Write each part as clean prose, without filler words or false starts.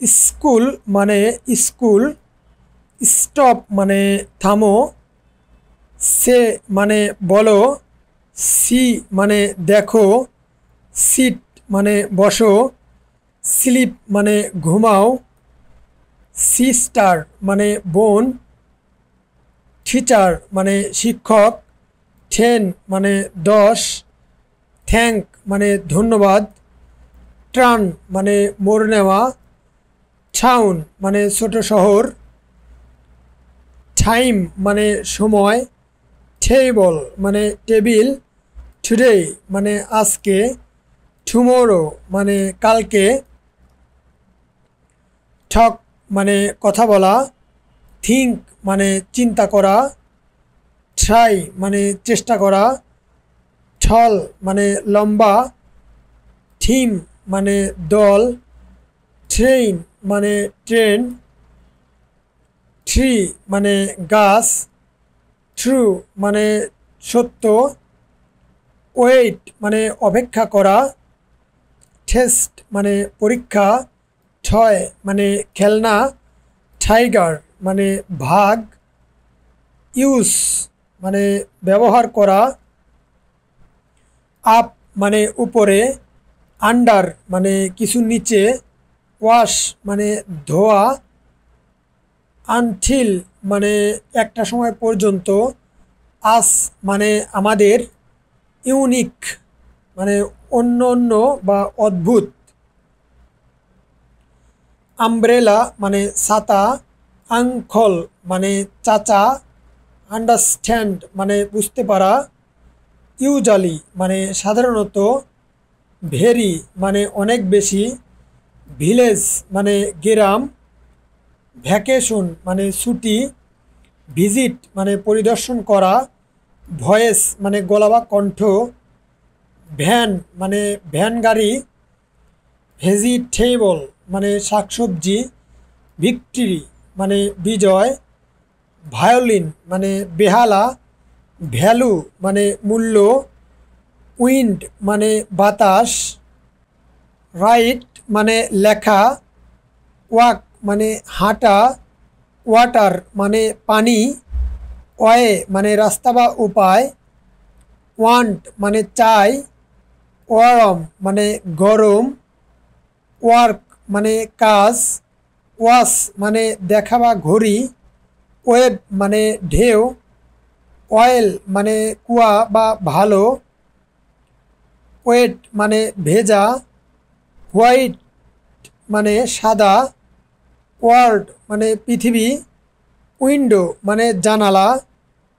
School মানে school, stop মানে থামো, সে মানে বলো, সি মানে দেখো, সিট মানে বসো, স্লিপ মানে ঘুমাও, সিস্টার মানে বোন, টিচার মানে শিক্ষক, 10 মানে 10, থ্যাংক মানে ধন্যবাদ, ট্রান মানে মোড় নেওয়া, টাউন মানে ছোট শহর, টাইম মানে সময়, টেবল মানে টেবিল, টুডে মানে আজকে, টুমোরো মানে কালকে, টক মানে কথা বলা, থিঙ্ক মানে চিন্তা করা, ট্রাই মানে চেষ্টা করা, টল মানে লম্বা, থিম মানে দল, ট্রেন মানে ট্রেন, ট্রি মানে গাছ, ট্রু মানে সত্য, ওয়েট মানে অপেক্ষা করা, টেস্ট মানে পরীক্ষা, টয় মানে খেলনা, টাইগার মানে ভাগ, ইউজ মানে ব্যবহার করা, আপ মানে উপরে, আন্ডার মানে কিছু নিচে, ওয়াশ মানে ধোয়া, আনটিল মানে একটা সময় পর্যন্ত, আস মানে আমাদের, ইউনিক মানে অন্য অন্য বা অদ্ভুত, আমব্রেলা মানে ছাতা, আঙ্কল মানে চাচা, আন্ডারস্ট্যান্ড মানে বুঝতে পারা, ইউজালি মানে সাধারণত, ভেরি মানে অনেক বেশি, ভিলেজ মানে গ্রাম, ভ্যাকেশন মানে ছুটি, ভিজিট মানে পরিদর্শন করা, ভয়েস মানে গলা বা কণ্ঠ, ভ্যান মানে ভ্যান গাড়ি, ভেজিটেবল মানে শাকসবজি, ভিক্টরি মানে বিজয়, ভায়োলিন মানে বেহালা, ভ্যালু মানে মূল্য, উইন্ড মানে বাতাস, রাইট মানে লেখা, ওয়াক মানে হাঁটা, ওয়াটার মানে পানি, ওয়ে মানে রাস্তা বা উপায়, ওয়ান্ট মানে চাই, ওয়ারম মানে গরম, ওয়ার্ক মানে কাজ, ওয়াশ মানে দেখা বা ঘড়ি, ওয়েব মানে ঢেউ, অয়েল মানে কুয়া বা ভালো, ওয়েট মানে ভেজা, হোয়াইট মানে সাদা, ওয়ার্ল্ড মানে পৃথিবী, উইন্ডো মানে জানালা,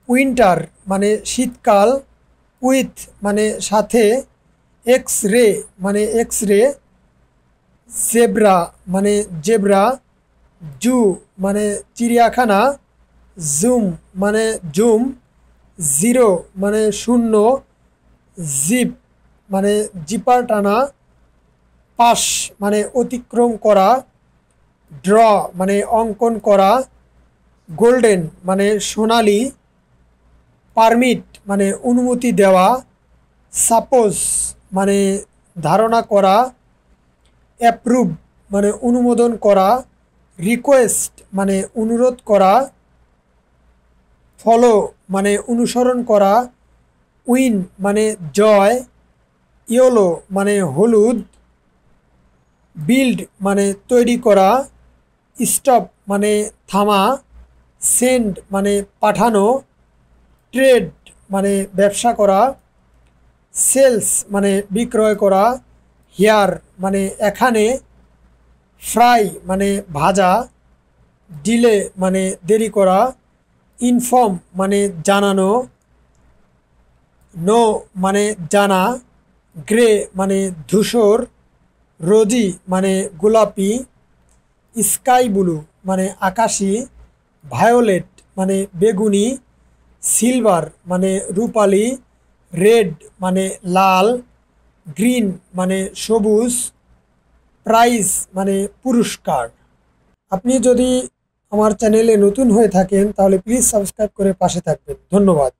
উইন্টার মানে শীতকাল, উইথ মানে সাথে, এক্স রে মানে এক্স রে, জেব্রা মানে জেব্রা, জু মানে চিড়িয়াখানা, জুম মানে জুম, জিরো মানে শূন্য, জিপ মানে জিপার টানা, পাস মানে অতিক্রম করা, ড্র মানে অঙ্কন করা, গোল্ডেন মানে সোনালি, পারমিট মানে অনুমতি দেওয়া, সাপোজ মানে ধারণা করা, অ্যাপ্রুভ মানে অনুমোদন করা, রিকোয়েস্ট মানে অনুরোধ করা, ফলো মানে অনুসরণ করা, উইন মানে জয়, ইয়েলো মানে হলুদ, বিল্ড মানে তৈরি করা, স্টপ মানে থামা, সেন্ড মানে পাঠানো, ট্রেড মানে ব্যবসা করা, সেলস মানে বিক্রয় করা, হিয়ার মানে এখানে, ফ্রাই মানে ভাজা, ডিলে মানে দেরি করা, ইনফর্ম মানে জানানো, নো মানে জানা, গ্রে মানে ধূসর, রোজি মানে গোলাপি, স্কাই ব্লু মানে আকাশি, ভায়োলেট মানে বেগুনি, সিলভার মানে রূপালি, রেড মানে লাল, গ্রিন মানে সবুজ, প্রাইজ মানে পুরস্কার। আপনি যদি আমার চ্যানেলে নতুন হয়ে থাকেন তাহলে প্লিজ সাবস্ক্রাইব করে পাশে থাকবেন। ধন্যবাদ।